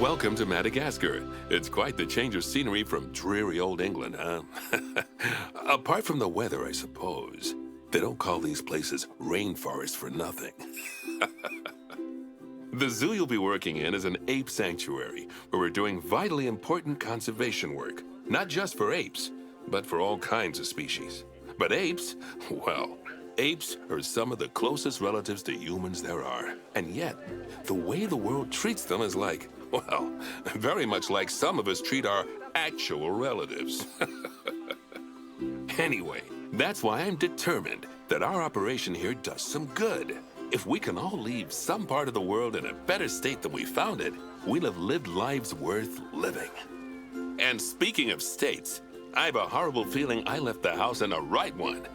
Welcome to Madagascar. It's quite the change of scenery from dreary old England, huh? Apart from the weather, I suppose. They don't call these places rainforests for nothing. The zoo you'll be working in is an ape sanctuary, where we're doing vitally important conservation work. Not just for apes, but for all kinds of species. But apes, well, apes are some of the closest relatives to humans there are. And yet, the way the world treats them is like, well, very much like some of us treat our actual relatives. Anyway, that's why I'm determined that our operation here does some good. If we can all leave some part of the world in a better state than we found it, we'll have lived lives worth living. And speaking of states, I have a horrible feeling I left the house in a right one.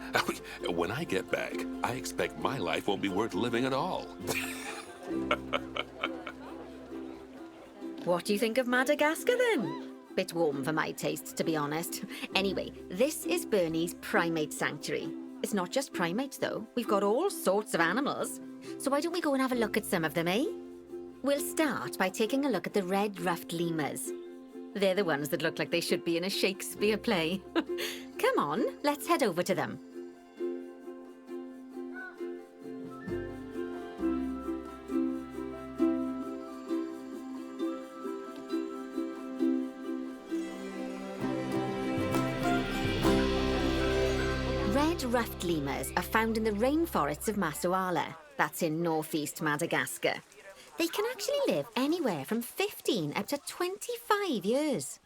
When I get back, I expect my life won't be worth living at all. What do you think of Madagascar, then? Bit warm for my taste, to be honest. Anyway, this is Bernie's primate sanctuary. It's not just primates, though. We've got all sorts of animals. So why don't we go and have a look at some of them, eh? We'll start by taking a look at the red-ruffed lemurs. They're the ones that look like they should be in a Shakespeare play. Come on, let's head over to them. Red-ruffed lemurs are found in the rainforests of Masoala. That's in northeast Madagascar. They can actually live anywhere from 15 up to 25 years.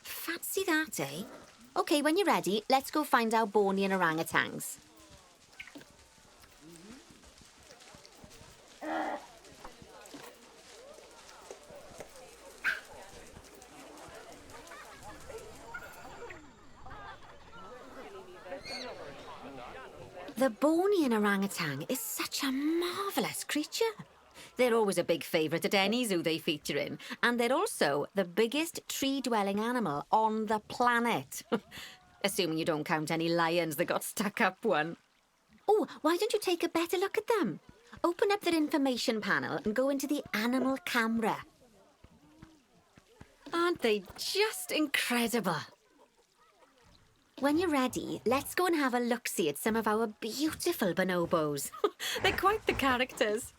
Fancy that, eh? Okay, when you're ready, let's go find our Bornean orangutans. The Bornean orangutan is such a marvellous creature. They're always a big favourite at any zoo they feature in, and they're also the biggest tree-dwelling animal on the planet. Assuming you don't count any lions that got stuck up one. Oh, why don't you take a better look at them? Open up their information panel and go into the animal camera. Aren't they just incredible? When you're ready, let's go and have a look-see at some of our beautiful bonobos. They're quite the characters.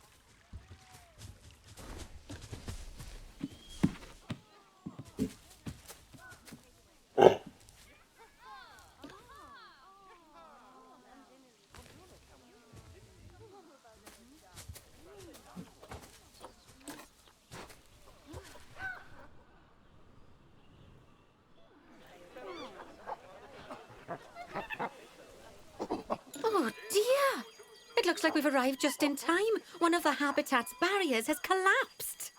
Oh dear! It looks like we've arrived just in time. One of the habitat's barriers has collapsed.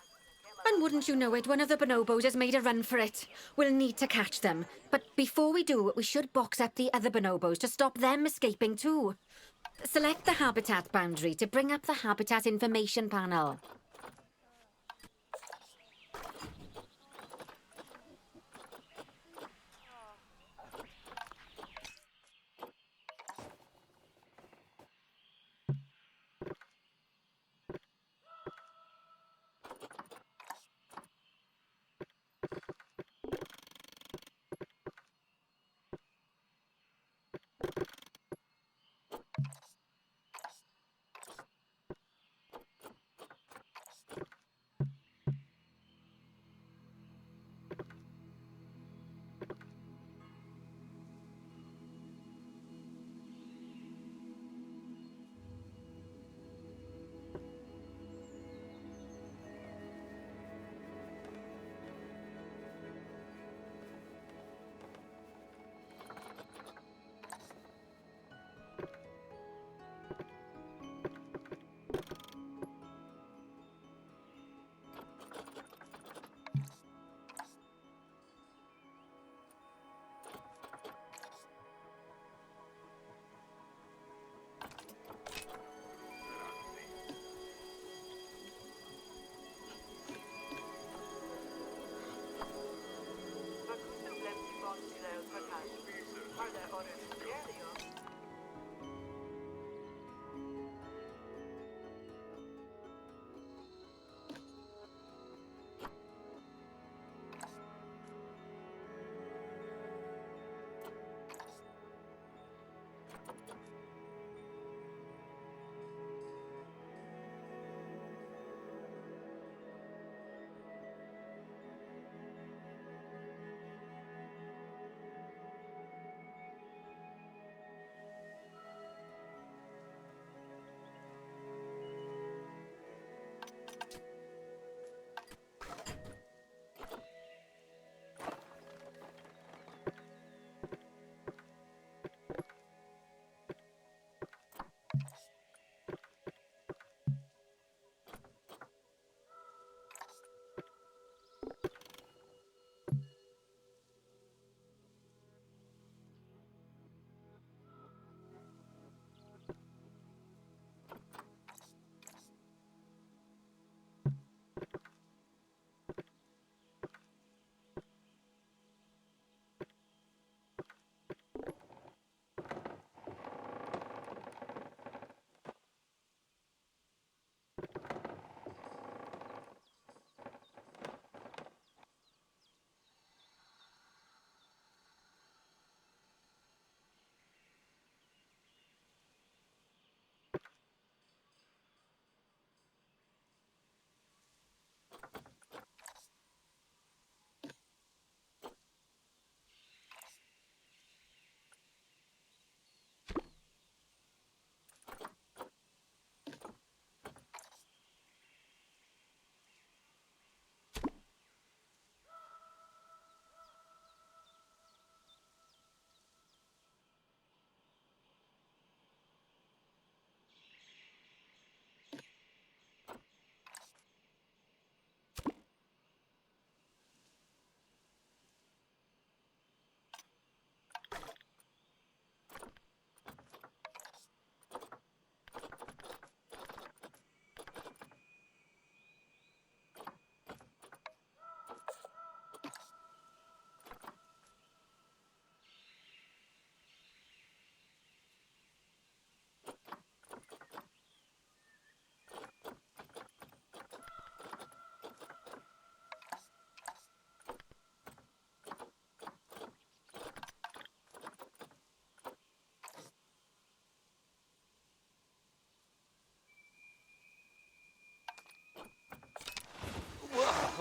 And wouldn't you know it, one of the bonobos has made a run for it. We'll need to catch them. But before we do, we should box up the other bonobos to stop them escaping too. Select the habitat boundary to bring up the habitat information panel.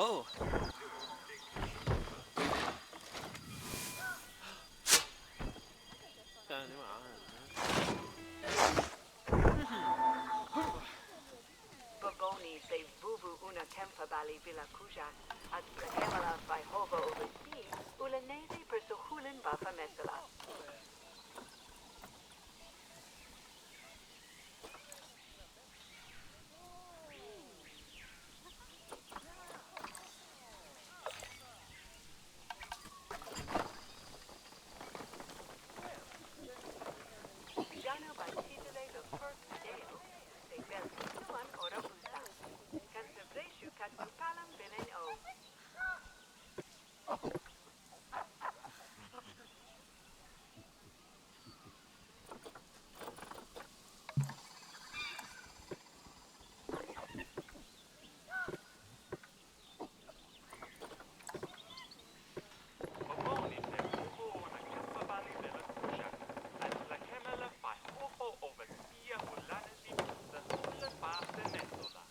Oh. Baboni se vuvu una tempa bali villa kujat, ad prehemala vai hova oversea, ulanese per suhulin bafa mesela. Jano by titule the first deo, se bel kusuan ora busa. Can se vreshu kat palam bilen o. Baboni se vuvu una tempa bali villa kujat, ad prehemala vai hova oversea, ulanese per suhulin bafa mesela.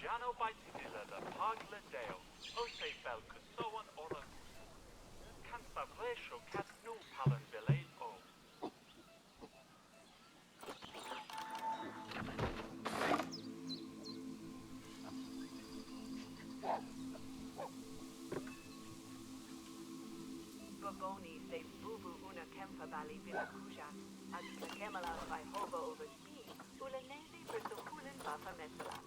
Jano by titula the pagla deo, o se bel kusoan ora busa. Can sa vresho kat nu palan bilen o. Baboni se vuvu una tempa bali villa kujat, ad prehemala vai hova oversea, ulanese per suhulin bafa mesela.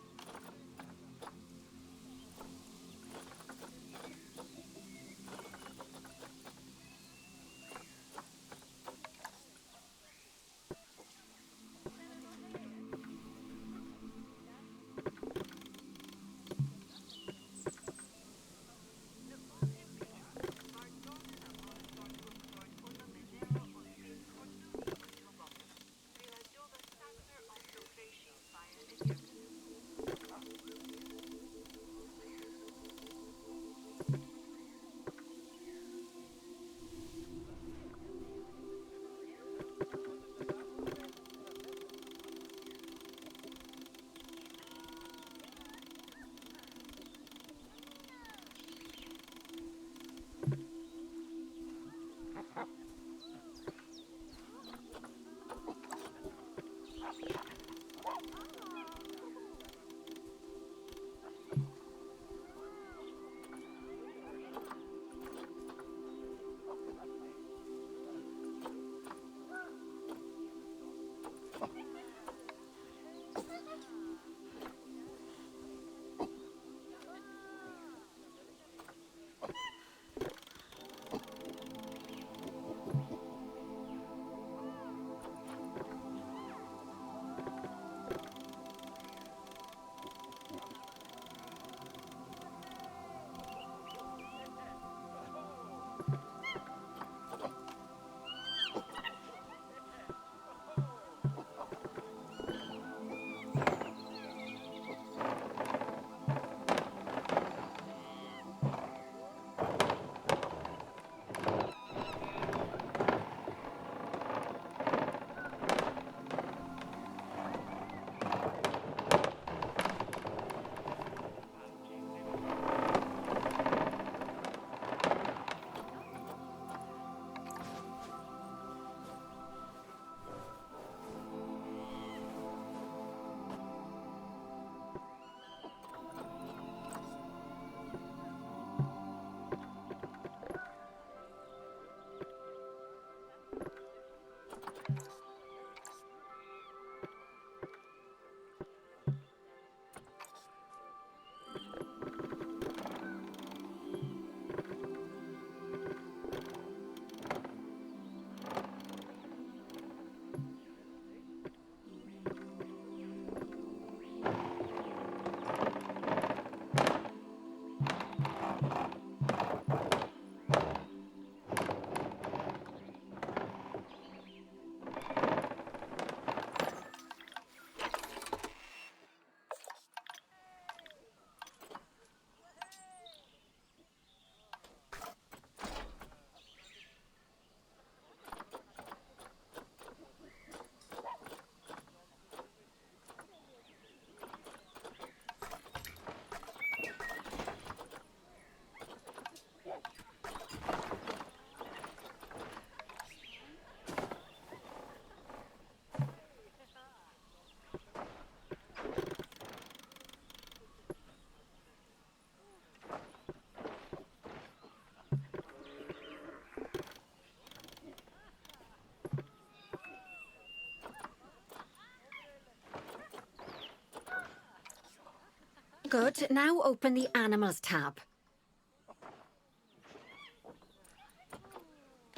Good. Now open the Animals tab.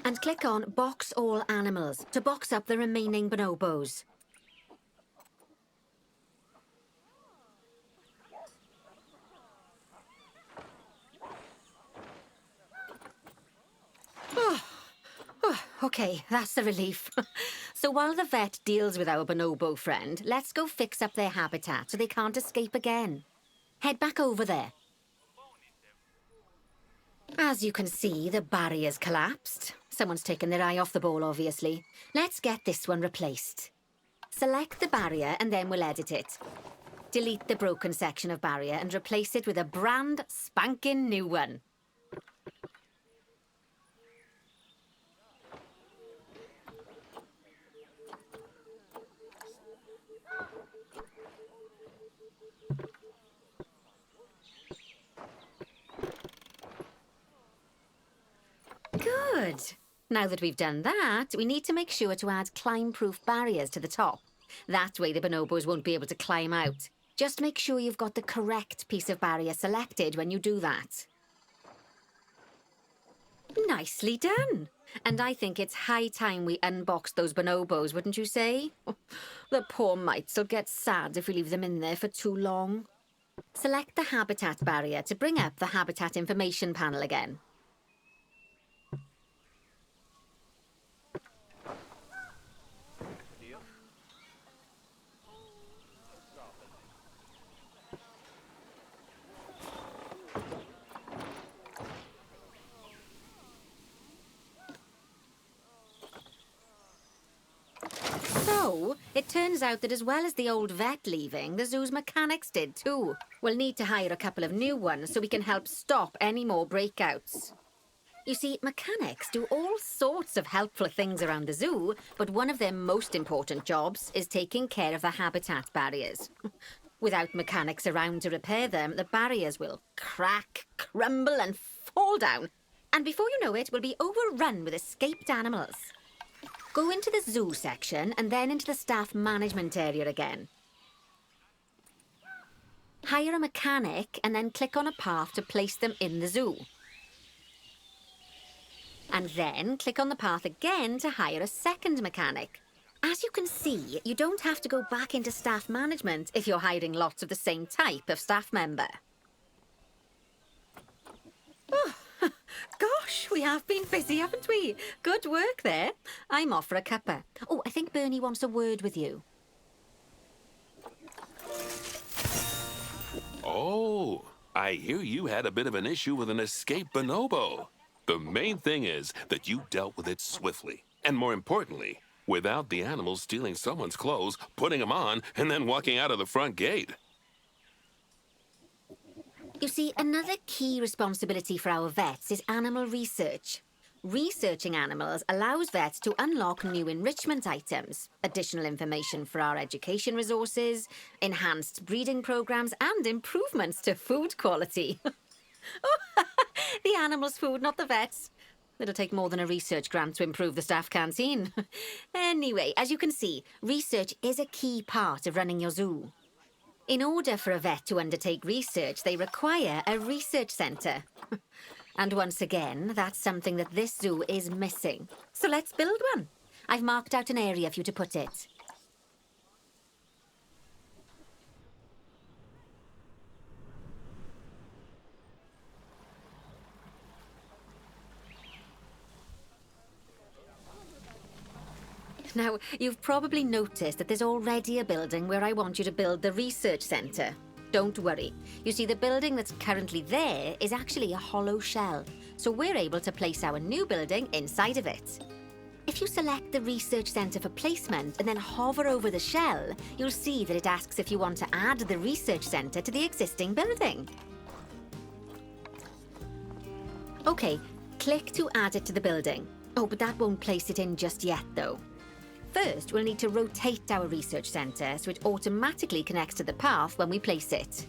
And click on Box All Animals to box up the remaining bonobos. Okay, that's a relief. So while the vet deals with our bonobo friend, let's go fix up their habitat so they can't escape again. Head back over there. As you can see, the barrier's collapsed. Someone's taken their eye off the ball, obviously. Let's get this one replaced. Select the barrier and then we'll edit it. Delete the broken section of barrier and replace it with a brand spanking new one. Good. Now that we've done that, we need to make sure to add climb-proof barriers to the top. That way the bonobos won't be able to climb out. Just make sure you've got the correct piece of barrier selected when you do that. Nicely done. And I think it's high time we unbox those bonobos, wouldn't you say? The poor mites will get sad if we leave them in there for too long. Select the habitat barrier to bring up the habitat information panel again. So, it turns out that as well as the old vet leaving, the zoo's mechanics did too. We'll need to hire a couple of new ones so we can help stop any more breakouts. You see, mechanics do all sorts of helpful things around the zoo, but one of their most important jobs is taking care of the habitat barriers. Without mechanics around to repair them, the barriers will crack, crumble and fall down. And before you know it, we'll be overrun with escaped animals. Go into the zoo section and then into the staff management area again. Hire a mechanic and then click on a path to place them in the zoo. And then click on the path again to hire a second mechanic. As you can see, you don't have to go back into staff management if you're hiring lots of the same type of staff member. Oh, gosh, we have been busy, haven't we? Good work there. I'm off for a cuppa. Oh, I think Bernie wants a word with you. Oh, I hear you had a bit of an issue with an escaped bonobo. The main thing is that you dealt with it swiftly. And more importantly, without the animals stealing someone's clothes, putting them on, and then walking out of the front gate. You see, another key responsibility for our vets is animal research. Researching animals allows vets to unlock new enrichment items, additional information for our education resources, enhanced breeding programs, and improvements to food quality. Oh, the animals' food, not the vets. It'll take more than a research grant to improve the staff canteen. Anyway, as you can see, research is a key part of running your zoo. In order for a vet to undertake research, they require a research centre. And once again, that's something that this zoo is missing. So let's build one. I've marked out an area for you to put it. Now, you've probably noticed that there's already a building where I want you to build the research centre. Don't worry. You see, the building that's currently there is actually a hollow shell, so we're able to place our new building inside of it. If you select the research centre for placement and then hover over the shell, you'll see that it asks if you want to add the research centre to the existing building. Okay, click to add it to the building. Oh, but that won't place it in just yet, though. First, we'll need to rotate our research centre so it automatically connects to the path when we place it.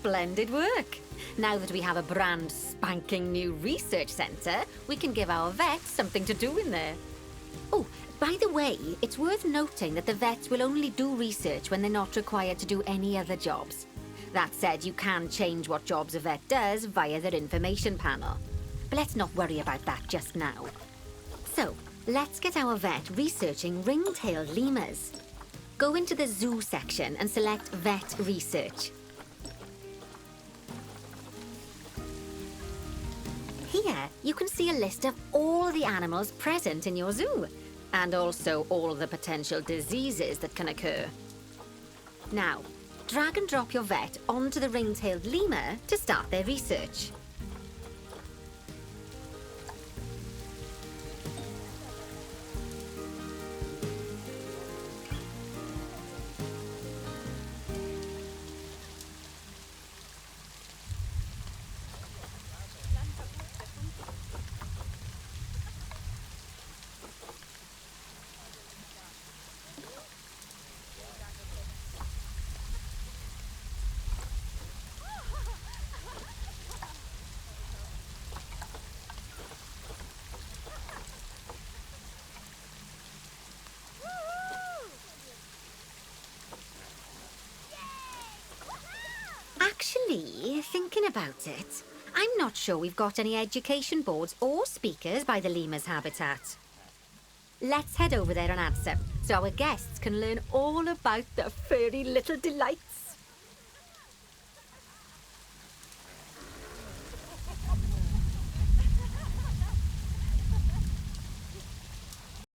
splendid work. Now that we have a brand spanking new research centre, we can give our vets something to do in there. Oh, by the way, it's worth noting that the vets will only do research when they're not required to do any other jobs. That said, you can change what jobs a vet does via their information panel. But let's not worry about that just now. So, let's get our vet researching ring-tailed lemurs. Go into the zoo section and select Vet Research. Here, you can see a list of all the animals present in your zoo, and also all the potential diseases that can occur. Now, drag and drop your vet onto the ring-tailed lemur to start their research. Actually, thinking about it, I'm not sure we've got any education boards or speakers by the lemur's habitat. Let's head over there and add some, so our guests can learn all about the furry little delights.